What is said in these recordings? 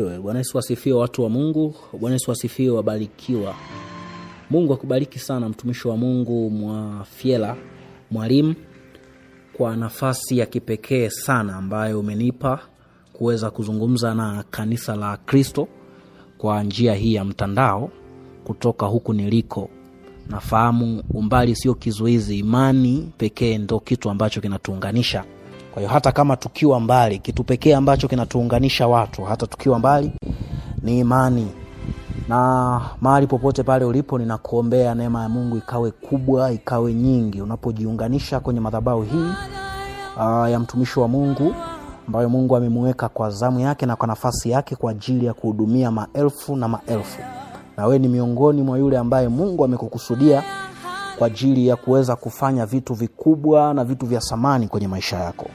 Bwana Yesu asifiwe, watu wa Mungu. Bwana Yesu asifiwe, wabarikiwa. Mungu akubariki sana mtumishi wa Mungu Mwafiela Mwalimu kwa nafasi ya kipekee sana ambayo umenipa kuweza kuzungumza na kanisa la Kristo kwa njia hii ya mtandao kutoka huku niliko. Nafahamu umbali sio kizuizi, imani pekee ndio kitu ambacho kinatuunganisha. Kwa hiyo hata kama tukiwa mbali, kitu pekee ambacho kinatuunganisha watu hata tukiwa mbali ni imani. Na mahali popote pale ulipo, ninakuombea neema ya Mungu ikawe kubwa, ikawe nyingi unapojiunganisha kwenye madhabahu hii ya mtumishi wa Mungu ambayo Mungu amemweka kwa zamu yake na kwa nafasi yake kwa ajili ya kuhudumia maelfu na maelfu. Na wewe ni miongoni mwa yule ambaye Mungu amekukusudia kwa ajili ya kuweza kufanya vitu vikubwa na vitu vya thamani kwenye maisha yako.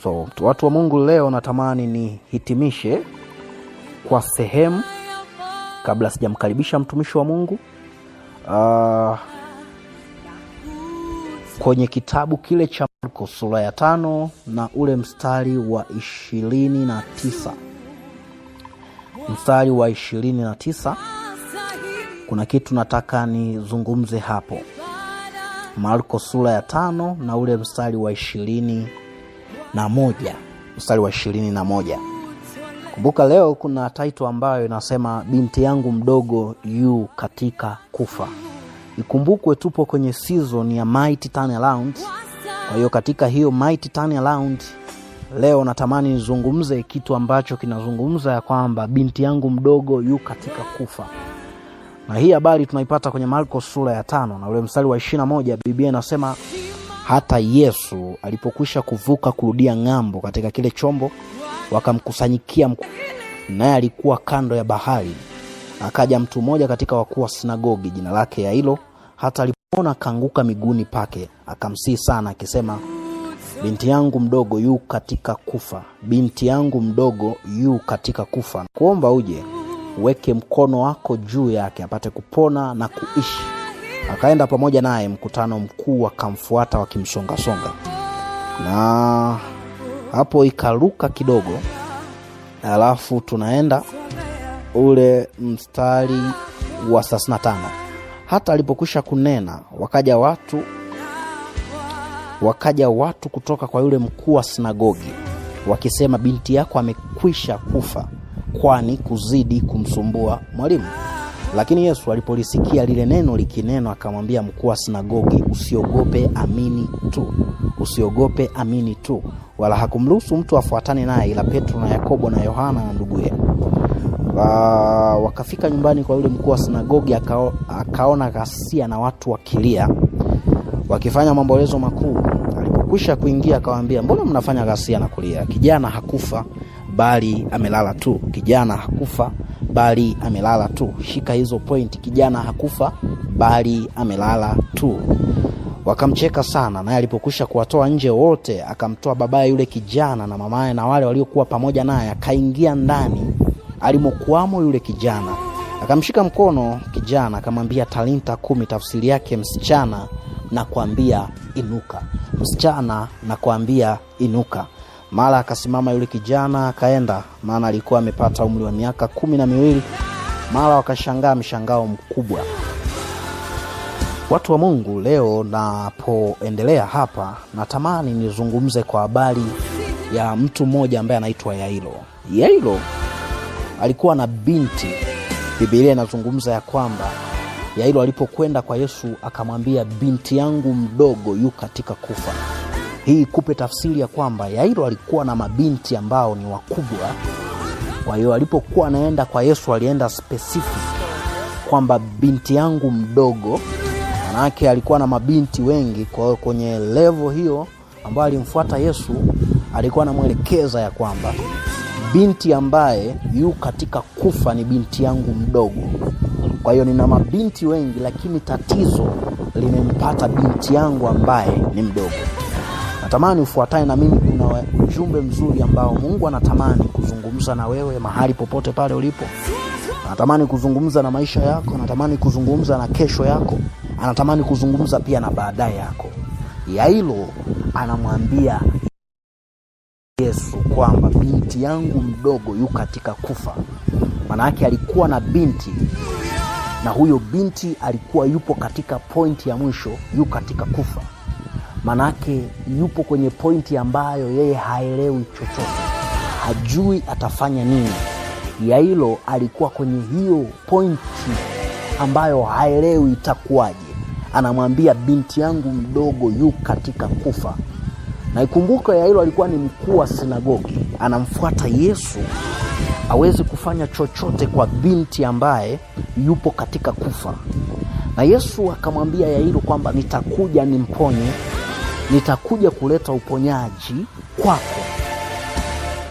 So, watu wa Mungu, leo natamani nihitimishe kwa sehemu kabla sijamkaribisha mtumishi wa Mungu kwenye kitabu kile cha Marko sura ya 5 na ule mstari wa 29. Mstari wa 29 kuna kitu nataka nizungumze hapo. Marko sura ya 5 na ule mstari wa 21. Mstari wa 21. Kumbuka leo kuna title ambayo inasema binti yangu mdogo yu katika kufa. Ikumbukwe tupo kwenye season ya Mighty Turnaround. Kwa hiyo katika hiyo Mighty Turnaround leo natamani nizungumze kitu ambacho kinazungumza ya kwamba binti yangu mdogo yu katika kufa. Na hii habari tunaipata kwenye Marko sura ya 5 na ule mstari wa 21. Biblia inasema hata Yesu alipokwisha kuvuka kurudia ng'ambo katika kile chombo, wakamkusanyikia naye alikuwa kando ya bahari. Akaja mtu mmoja katika wakuu wa sinagogi, jina lake Yairo. Hata alipoona kaanguka miguuni pake, akamsihi sana akisema, binti yangu mdogo yu katika kufa. Binti yangu mdogo yu katika kufa. Kuomba uje uweke mkono wako juu yake apate kupona na kuishi. Akaenda pamoja naye, mkutano mkuu akamfuata wakimsonga-songa. Na hapo ikaruka kidogo, alafu tunaenda ule mstari wa 35. Hata alipokwisha kunena, wakaja watu kutoka kwa yule mkuu wa sinagogi wakisema, binti yako amekwisha kufa, kwani kuzidi kumsumbua mwalimu? Lakini Yesu alipolisikia lile neno likinenwa, akamwambia mkuu wa sinagogi, usiogope, amini tu. Usiogope, amini tu. Wala hakumruhusu mtu afuatane naye ila Petro na Yakobo na Yohana na nduguye. Wakafika nyumbani kwa yule mkuu wa sinagogi, akaona ghasia na watu wakilia, wakifanya maombolezo makuu. Alipokwisha kuingia, akawaambia, mbona mnafanya ghasia na kulia? Kijana hakufa bali amelala tu. Kijana hakufa bali amelala tu. Shika hizo point. Kijana hakufa bali amelala tu. Wakamcheka sana. Naye alipokwisha kuwatoa nje wote, akamtoa babaye yule kijana na mamaye na wale waliokuwa pamoja naye, akaingia ndani alimokuwamo yule kijana. Akamshika mkono kijana, akamwambia, talenta 10, tafsiri yake msichana na kuambia inuka. Msichana na kuambia inuka. Mara akasimama yule kijana akaenda, maana alikuwa amepata umri wa miaka 12. Mara wakashangaa mshangao mkubwa. Watu wa Mungu, leo napoendelea hapa, natamani nizungumze kwa habari ya mtu mmoja ambaye anaitwa Yairo. Yairo alikuwa na binti. Biblia inazungumza ya kwamba Yairo alipokwenda kwa Yesu akamwambia, binti yangu mdogo yu katika kufa. Hii kupe tafsiri ya kwamba Yairo alikuwa na mabinti ambao ni wakubwa. Kwa hiyo alipokuwa anaenda kwa Yesu alienda specific kwamba binti yangu mdogo. Manake alikuwa na mabinti wengi. Kwa hiyo kwenye level hiyo ambayo alimfuata Yesu, alikuwa anamwelekeza ya kwamba binti ambaye yu katika kufa ni binti yangu mdogo. Kwa hiyo nina mabinti wengi, lakini tatizo limempata binti yangu ambaye ni mdogo. Natamani ufuatane na mimi. Kuna ujumbe mzuri ambao Mungu anatamani kuzungumza na wewe mahali popote pale ulipo. Anatamani kuzungumza na maisha yako, anatamani kuzungumza na kesho yako, anatamani kuzungumza pia na baadaye yako. Yairo anamwambia Yesu kwamba binti yangu mdogo yu katika kufa. Maana yake alikuwa na binti, na huyo binti alikuwa yupo katika pointi ya mwisho, yu katika kufa. Maana yake yupo kwenye pointi ambayo yeye haelewi chochote, hajui atafanya nini. Yairo alikuwa kwenye hiyo pointi ambayo haelewi itakuwaje. Anamwambia binti yangu mdogo yu katika kufa. Na ikumbuka Yairo alikuwa ni mkuu wa sinagogi, anamfuata Yesu aweze kufanya chochote kwa binti ambaye yupo katika kufa. Na Yesu akamwambia Yairo kwamba nitakuja nimponye, nitakuja kuleta uponyaji kwako.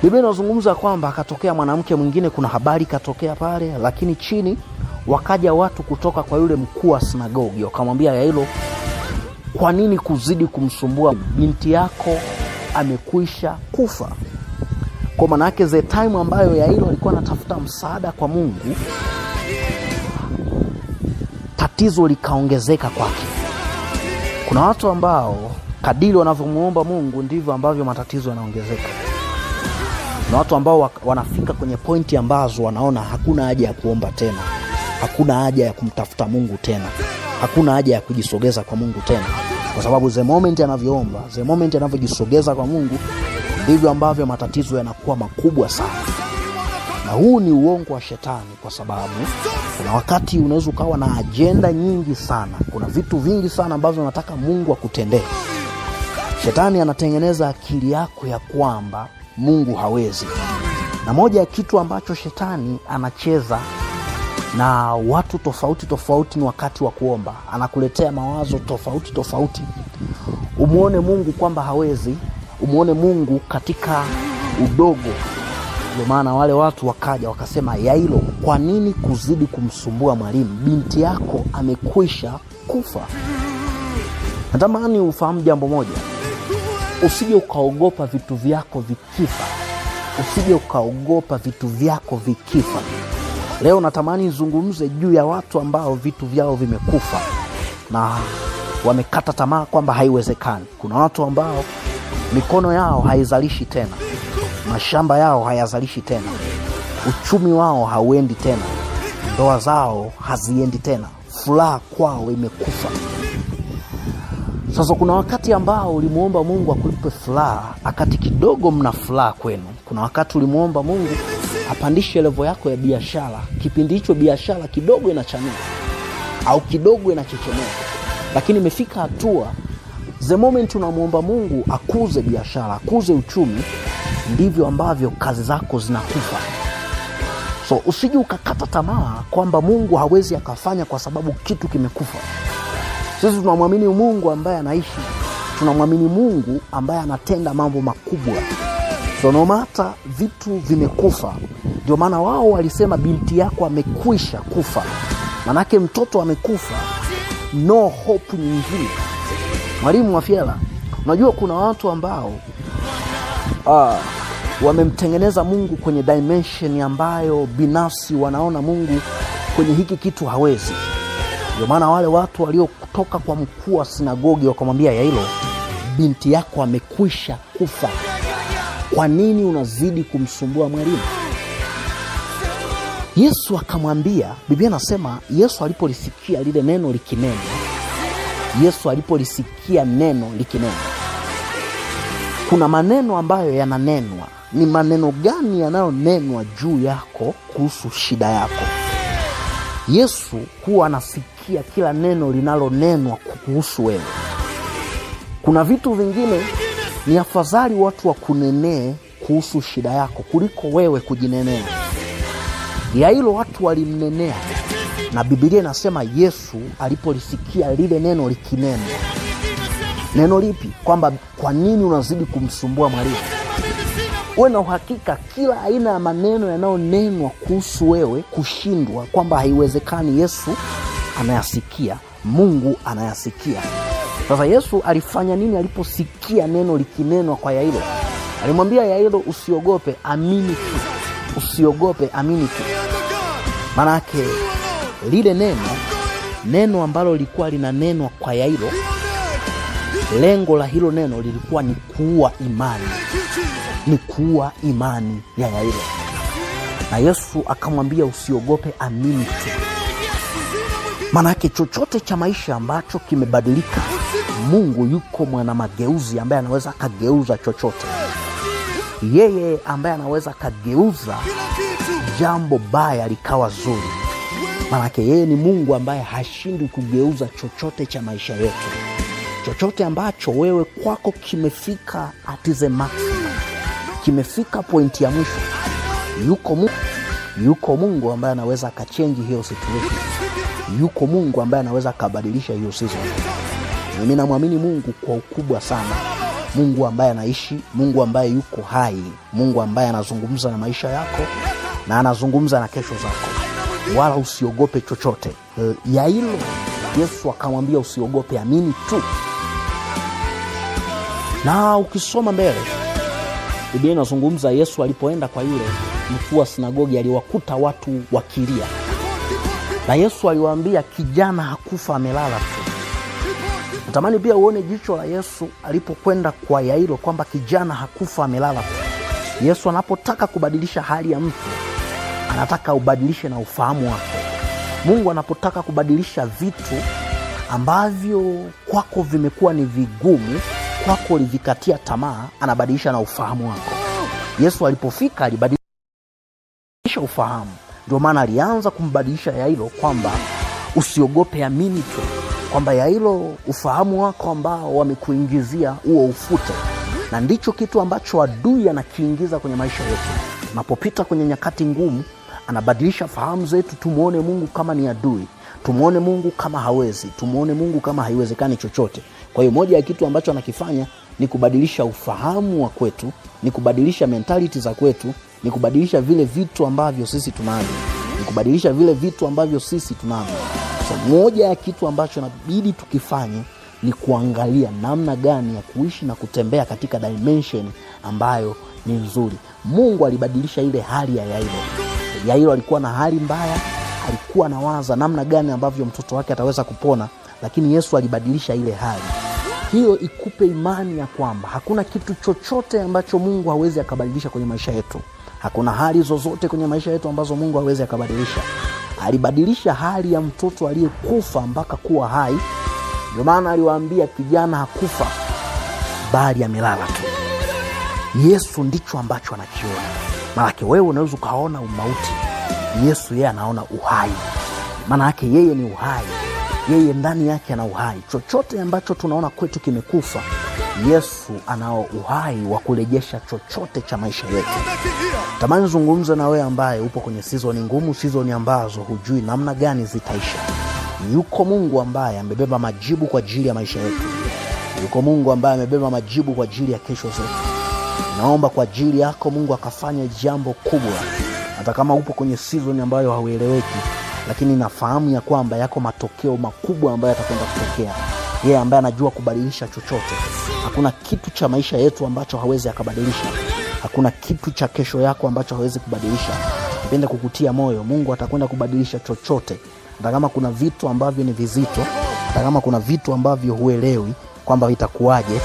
Biblia inazungumza kwamba akatokea mwanamke mwingine, kuna habari katokea pale, lakini chini wakaja watu kutoka kwa yule mkuu wa sinagogi, wakamwambia Yairo, kwa nini kuzidi kumsumbua? Binti yako amekwisha kufa. Kwa maana yake the time ambayo Yairo alikuwa anatafuta msaada kwa Mungu, tatizo likaongezeka kwake. Kuna watu ambao kadiri wanavyomuomba Mungu ndivyo ambavyo matatizo yanaongezeka. Kuna watu ambao wanafika kwenye pointi ambazo wanaona hakuna haja ya kuomba tena, hakuna haja ya kumtafuta Mungu tena, hakuna haja ya kujisogeza kwa Mungu tena, kwa sababu the moment anavyoomba, the moment anavyojisogeza kwa Mungu, ndivyo ambavyo matatizo yanakuwa makubwa sana. Na huu ni uongo wa shetani, kwa sababu kuna wakati unaweza ukawa na agenda nyingi sana, kuna vitu vingi sana ambavyo unataka Mungu akutendee. Shetani anatengeneza akili yako ya kwamba Mungu hawezi. Na moja ya kitu ambacho shetani anacheza na watu tofauti tofauti ni wakati wa kuomba. Anakuletea mawazo tofauti tofauti, umuone Mungu kwamba hawezi, umuone Mungu katika udogo. Ndio maana wale watu wakaja wakasema, Yairo, kwa nini kuzidi kumsumbua mwalimu? Binti yako amekwisha kufa. Natamani ufahamu jambo moja, usije ukaogopa vitu vyako vikifa. Usije ukaogopa vitu vyako vikifa. Leo natamani nizungumze juu ya watu ambao vitu vyao vimekufa na wamekata tamaa kwamba haiwezekani. Kuna watu ambao mikono yao haizalishi tena, mashamba yao hayazalishi tena, uchumi wao hauendi tena, ndoa zao haziendi tena, furaha kwao imekufa. Sasa kuna wakati ambao ulimuomba Mungu akupe furaha, akati kidogo mna furaha kwenu. Kuna wakati ulimuomba Mungu apandishe level yako ya biashara, kipindi hicho biashara kidogo inachanua au kidogo inachechemea. Lakini imefika hatua, the moment unamuomba Mungu akuze biashara, akuze uchumi, ndivyo ambavyo kazi zako zinakufa. So usije ukakata tamaa kwamba Mungu hawezi akafanya kwa sababu kitu kimekufa. Sisi tunamwamini Mungu ambaye anaishi, tunamwamini Mungu ambaye anatenda mambo makubwa. So no matter vitu vimekufa. Ndio maana wao walisema binti yako amekwisha kufa. Manake mtoto amekufa, no hope nyingine. Mwalimu Mafiela, unajua kuna watu ambao wamemtengeneza Mungu kwenye dimension ambayo binafsi wanaona Mungu kwenye hiki kitu hawezi. Ndio maana wale watu waliokutoka kwa mkuu wa sinagogi wakamwambia Yairo, binti yako amekwisha kufa. Kwa nini unazidi kumsumbua mwalimu? Yesu akamwambia, Biblia inasema Yesu alipolisikia lile neno likinenwa, Yesu alipolisikia neno likinenwa, kuna maneno ambayo yananenwa. Ni maneno gani yanayonenwa juu yako kuhusu shida yako? Yesu huwa anasikia kila neno linalonenwa kuhusu wewe. Kuna vitu vingine ni afadhali watu wakunenee kuhusu shida yako kuliko wewe kujinenea. Yairo watu walimnenea, na Biblia inasema Yesu alipolisikia lile neno likinenwa. Neno lipi? Kwamba kwa nini unazidi kumsumbua mwalimu? Uwe na uhakika kila aina ya maneno yanayonenwa kuhusu wewe kushindwa, kwamba haiwezekani, Yesu anayasikia, Mungu anayasikia. Sasa Yesu alifanya nini aliposikia neno likinenwa kwa Yairo? Alimwambia Yairo, usiogope, amini tu. Usiogope, amini tu. Manake lile neno ambalo lilikuwa linanenwa kwa Yairo, lengo la hilo neno lilikuwa ni kuua imani. ni kuua imani ya Yairo. Na Yesu akamwambia usiogope, amini tu. Maana yake chochote cha maisha ambacho kimebadilika, Mungu yuko mwana mageuzi ambaye anaweza kageuza chochote. Yeye ambaye anaweza kageuza jambo baya likawa zuri. Maana yake yeye ni Mungu ambaye hashindwi kugeuza chochote cha maisha yetu. Chochote ambacho wewe kwako kimefika at the maximum, kimefika pointi ya mwisho, yuko Mungu ambaye anaweza akachange hiyo situation. Yuko Mungu ambaye anaweza kabadilisha hiyo season. Mimi namwamini Mungu kwa ukubwa sana. Mungu ambaye anaishi, Mungu ambaye yuko hai, Mungu ambaye anazungumza na maisha yako na anazungumza na kesho zako. Wala usiogope chochote. Ya hilo Yesu akamwambia usiogope, amini tu. Na ukisoma mbele, Biblia inazungumza Yesu alipoenda kwa yule mkuu wa sinagogi aliwakuta watu wakilia. Na Yesu aliwaambia kijana hakufa, amelala tu. Natamani pia uone jicho la Yesu alipokwenda kwa Yairo kwamba kijana hakufa, amelala tu. Yesu anapotaka kubadilisha hali ya mtu, anataka ubadilishe na ufahamu wake. Mungu anapotaka kubadilisha vitu ambavyo kwako vimekuwa ni vigumu, kwako ulivikatia tamaa, anabadilisha na ufahamu wako. Yesu alipofika alibadilisha ufahamu. Ndio maana alianza kumbadilisha Yairo kwamba usiogope, amini tu. Kwamba Yairo, ufahamu wako ambao wamekuingizia huo ufute. Na ndicho kitu ambacho adui anakiingiza kwenye maisha yetu. Unapopita kwenye nyakati ngumu, anabadilisha fahamu zetu, tumuone Mungu kama ni adui, tumuone Mungu kama hawezi, tumuone Mungu kama haiwezekani chochote. Kwa hiyo moja ya kitu ambacho anakifanya ni kubadilisha ufahamu wa kwetu, ni kubadilisha mentality za kwetu, ni kubadilisha vile vitu ambavyo sisi tunavyo, ni kubadilisha vile vitu ambavyo sisi tunavyo. So, moja ya kitu ambacho inabidi tukifanye ni kuangalia namna gani ya kuishi na kutembea katika dimension ambayo ni nzuri. Mungu alibadilisha ile hali ya Yairo. Yairo alikuwa na hali mbaya, alikuwa anawaza namna gani ambavyo mtoto wake ataweza kupona, lakini Yesu alibadilisha ile hali. Hiyo ikupe imani ya kwamba hakuna kitu chochote ambacho Mungu hawezi akabadilisha kwenye maisha yetu. Hakuna hali zozote kwenye maisha yetu ambazo Mungu hawezi akabadilisha. Alibadilisha hali ya mtoto aliyekufa mpaka kuwa hai. Ndio maana aliwaambia kijana hakufa, bali amelala tu. Yesu ndicho ambacho anakiona. Maana wewe unaweza ukaona umauti, Yesu yeye anaona uhai. Maana yake yeye ni uhai, yeye ndani yake ana uhai. Chochote ambacho tunaona kwetu kimekufa, Yesu anao uhai wa kurejesha chochote cha maisha yetu. Tamani zungumza na wewe ambaye upo kwenye season ngumu, season ambazo hujui namna gani zitaisha. Yuko Mungu ambaye amebeba majibu kwa ajili ya maisha yetu. Yuko Mungu ambaye amebeba majibu kwa ajili ya kesho zetu. Naomba kwa ajili yako Mungu akafanya jambo kubwa. Hata kama upo kwenye season ambayo haueleweki, lakini nafahamu ya kwamba yako matokeo makubwa ambayo yatakwenda kutokea. Yeye ambaye anajua kubadilisha chochote. Hakuna kitu cha maisha yetu ambacho hawezi akabadilisha. Hakuna kitu cha kesho yako ambacho hawezi kubadilisha. Nipende kukutia moyo, Mungu atakwenda kubadilisha chochote. Hata kama kuna vitu ambavyo ni vizito, hata kama kuna vitu ambavyo huelewi kwamba vitakuwaje,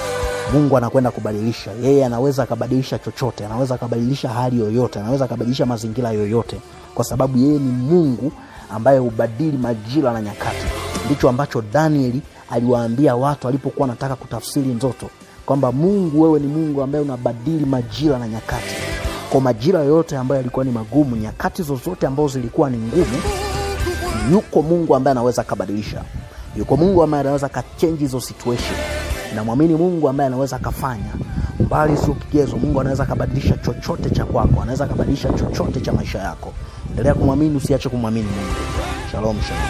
Mungu anakwenda kubadilisha. Yeye anaweza akabadilisha chochote, anaweza akabadilisha hali yoyote, anaweza akabadilisha mazingira yoyote, kwa sababu yeye ni Mungu ambaye hubadili majira na nyakati. Ndicho ambacho Danieli aliwaambia watu alipokuwa anataka kutafsiri ndoto, kwamba Mungu, wewe ni Mungu ambaye unabadili majira na nyakati. Kwa majira yote ambayo yalikuwa ni magumu, nyakati zozote ambazo zilikuwa ni ngumu, yuko Mungu ambaye anaweza kubadilisha. Yuko Mungu ambaye anaweza kachange hizo situation. Na muamini Mungu ambaye anaweza kafanya mbali sio kigezo. Mungu anaweza kubadilisha chochote cha kwako, anaweza kubadilisha chochote cha maisha yako. Endelea kumwamini, usiache kumwamini Mungu. Shalom, shalom.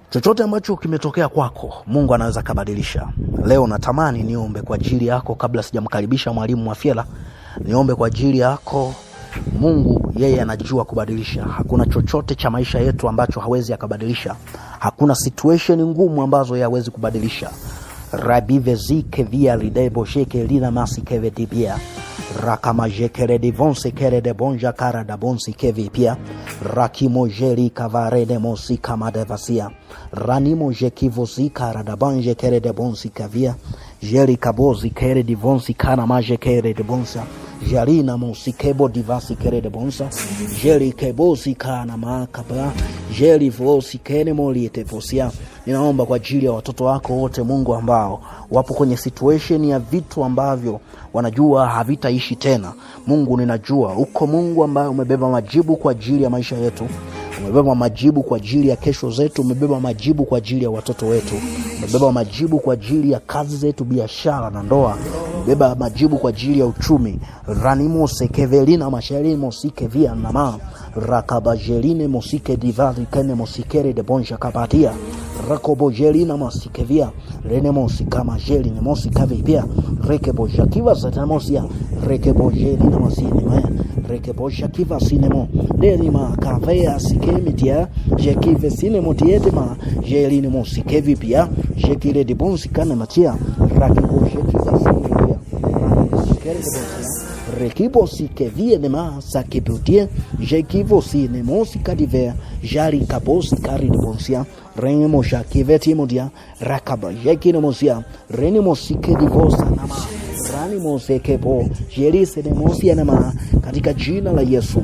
Chochote ambacho kimetokea kwako, Mungu anaweza kubadilisha. Leo natamani niombe kwa ajili yako kabla sijamkaribisha mwalimu Mwafiela. Niombe kwa ajili yako. Mungu yeye anajua kubadilisha. Hakuna chochote cha maisha yetu ambacho hawezi akabadilisha. Hakuna situation ngumu ambazo yeye hawezi kubadilisha. Rabivezi via lidebo sheke lina masi keve dibia. Rakama jekere divonse kere de bonja kara da bonsi kevi pia. Rakimo jeri kavare de monsi kama devasia. Ranimo jekivosi kara da banje kere de bonsi kavia. Jeli kabozi kere divonsi kana maje kere de bonsa. Jalina mosikebo divasi kere de bonsa. Jeli kebozi kana makaba. Jeli vosi kene moliete vosia. Ninaomba kwa ajili ya watoto wako wote Mungu ambao wapo kwenye situation ya vitu ambavyo wanajua havitaishi tena. Mungu ninajua uko Mungu ambaye umebeba majibu kwa ajili ya maisha yetu. Umebeba majibu kwa ajili ya kesho zetu, umebeba majibu kwa ajili ya watoto wetu, umebeba majibu kwa ajili ya kazi zetu, biashara na ndoa, umebeba majibu kwa ajili ya uchumi. Ranimo sekevelina masharini mosike via nama rakabajeline mosike divali kene mosikere de bonja kapatia rakobojelina mosike via renemos kama jeli ne mosika vipia rekeboja kiva zatamosia rekebojelina mosine rekeboja kiva sinemo lenima kavea sikemitia jekive sinemo dietema jeli ne mosike vipia jekile de bonsika na matia rakeboja kiva sinemo mosikere de bonja rekibo sikevie ne ma sakebutie jekivo sinemo sikadiver jari kabos kari de bonsia renemo jakiveti modia rakaba jekino mosia renemo sikedivosa nama ranimo sekebo jeri sedemosia nama katika jina la Yesu.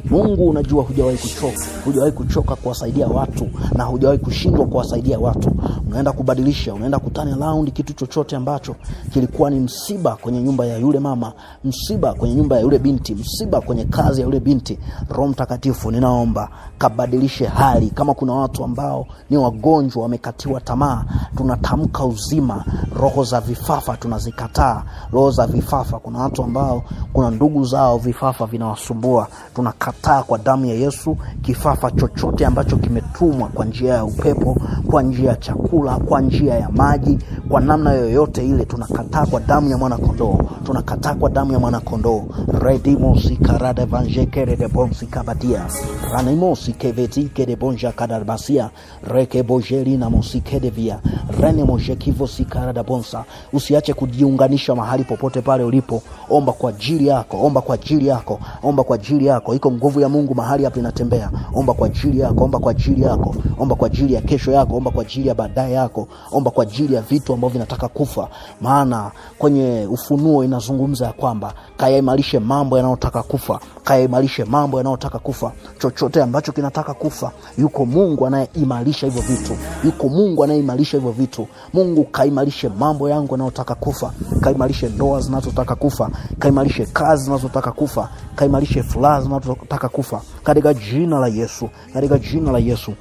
Mungu unajua hujawahi kuchoka kuwasaidia watu na hujawahi kushindwa kuwasaidia watu. Unaenda kubadilisha, unaenda kutani round kitu chochote ambacho kilikuwa ni msiba kwenye nyumba ya yule mama, msiba kwenye nyumba ya yule binti, msiba kwenye kazi ya yule binti. Roho Mtakatifu ninaomba kabadilishe hali. Kama kuna watu ambao ni wagonjwa wamekatiwa tamaa, tunatamka uzima. Roho za vifafa tunazikataa. Roho za vifafa, kuna watu ambao kuna ndugu zao vifafa vinawasumbua, tunakataa kwa damu ya Yesu kifafa chochote ambacho kimetumwa kwa njia ya upepo, kwa njia ya chakula, kwa njia ya maji, kwa namna yoyote ile. Tunakataa kwa damu ya mwana kondoo, tunakataa kwa damu ya mwana kondoo. Redimo sikarada evangelike de bonsi kabadia ranimo sikevetike de bonja kadarbasia rekebojeli na mosikede via renemo jekivo sikarada bonsa. Usiache kujiunganisha mahali popote pale ulipo. Omba kwa ajili yako, omba kwa ajili yako, omba kwa ajili yako. Iko nguvu ya Mungu mahali hapa inatembea. Omba kwa ajili yako, omba kwa ajili yako, omba kwa ajili ya kesho yako, omba kwa ajili ya baadaye yako, omba kwa ajili ya vitu ambavyo vinataka kufa. Maana kwenye Ufunuo inazungumza ya kwamba kayaimarishe mambo yanayotaka kufa, kayaimarishe mambo yanayotaka kufa. Chochote ambacho kinataka kufa, yuko Mungu anayeimarisha hivyo vitu. Yuko Mungu anayeimarisha hivyo vitu. Mungu kaimarishe mambo yangu yanayotaka kufa, kaimarishe ndoa zinazotaka kufa, kaimarishe kazi zinazotaka kufa, kaimarishe furaha zinazotaka kufa katika jina la Yesu, katika jina la Yesu.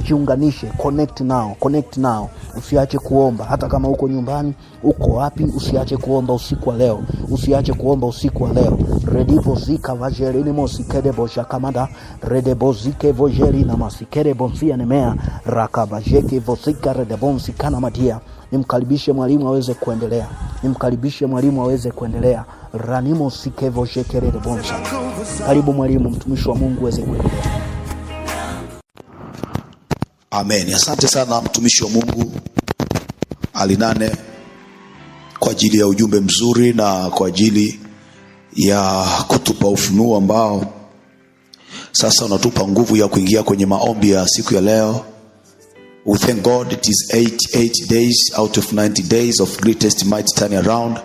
Jiunganishe, connect now. Usiache kuomba hata kama uko nyumbani, uko wapi, usiache kuomba usiku wa leo. Usiache kuomba usiku wa leo. Redipo zika vajerini mosikede bosha kamada redebo zike vojeri na masikede bonsia nemea rakabajeke vosika redebonsi kana madia. Nimkaribishe mwalimu aweze kuendelea. Ranimo sikevo shekere de bonsa. Karibu mwalimu, mtumishi wa Mungu aweze kuendelea. Amen. Asante sana mtumishi wa Mungu Alinane kwa ajili ya ujumbe mzuri na kwa ajili ya kutupa ufunuo ambao sasa unatupa nguvu ya kuingia kwenye maombi ya siku ya leo. We thank God it is 88 days out of 90 days of greatest mighty turnaround.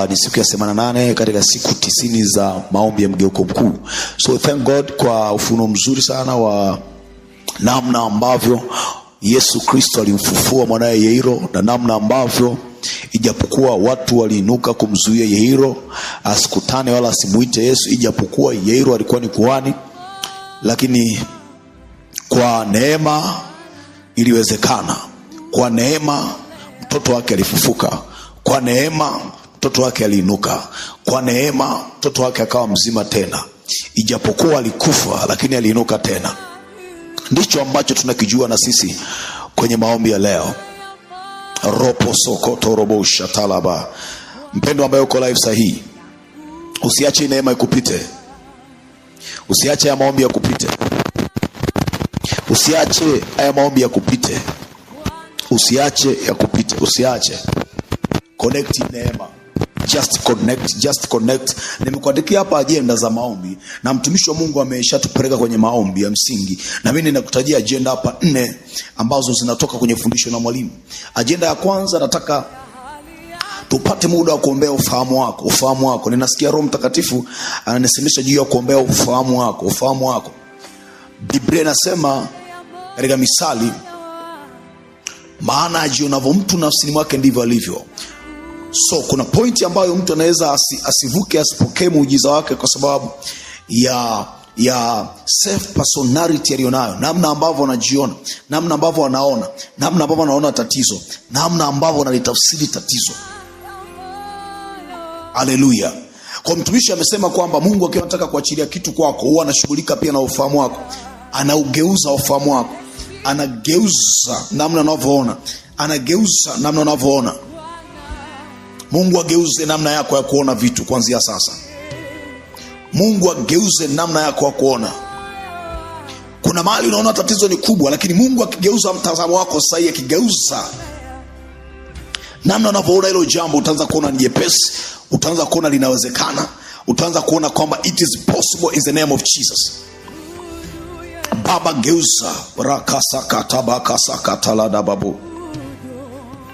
Ni siku ya 88 katika siku 90 za maombi ya mgeuko mkuu. So thank God kwa ufunuo mzuri sana wa namna ambavyo Yesu Kristo alimfufua mwanae Yairo, na namna ambavyo ijapokuwa watu waliinuka kumzuia Yairo asikutane wala asimuite Yesu, ijapokuwa Yairo alikuwa ni kuhani, lakini kwa neema iliwezekana. Kwa neema mtoto wake alifufuka. Kwa neema mtoto wake aliinuka. Kwa neema mtoto wake akawa mzima tena. Ijapokuwa alikufa lakini aliinuka tena. Ndicho ambacho tunakijua na sisi kwenye maombi ya leo. Ropo sokoto robo shatalaba. Mpendo ambaye uko live sahihi, usiache neema ikupite. Usiache ya maombi ya kupite. Usiache haya maombi ya kupite. Usiache ya kupite. Usiache. Connect neema. Just connect. Nimekuandikia hapa ajenda za maombi, na mtumishi wa Mungu ameshatupeleka kwenye maombi ya msingi, na mimi ninakutajia ajenda hapa 4 ambazo zinatoka kwenye fundisho la mwalimu. Ajenda ya kwanza, nataka tupate muda wa kuombea ufahamu wako. Ninasikia Roho Mtakatifu ananisemesha juu ya kuombea ufahamu wako. Biblia inasema katika Misali, maana ajionavyo mtu nafsini mwake ndivyo alivyo. So kuna pointi ambayo mtu anaweza asivuke, asipokee muujiza wake kwa sababu ya self personality aliyonayo, namna ambavyo anajiona, namna ambavyo anaona, namna ambavyo anaona tatizo, namna ambavyo analitafsiri tatizo. Haleluya. Kwa mtumishi amesema kwamba Mungu akiwa anataka kuachilia kitu kwako, huwa anashughulika pia na ufahamu wako. Anaugeuza ufahamu wako, anageuza namna unavyoona, anageuza namna unavyoona. Mungu ageuze namna yako ya kuona vitu kuanzia sasa. Mungu ageuze namna yako ya kuona. Kuna mahali unaona tatizo ni kubwa, lakini Mungu akigeuza mtazamo wako sahihi, akigeuza namna unavyoona hilo jambo, utaanza kuona ni jepesi, utaanza kuona linawezekana, utaanza kuona kwamba it is possible in the name of Jesus. Baba, geuza rakasakatabakasakataladababu.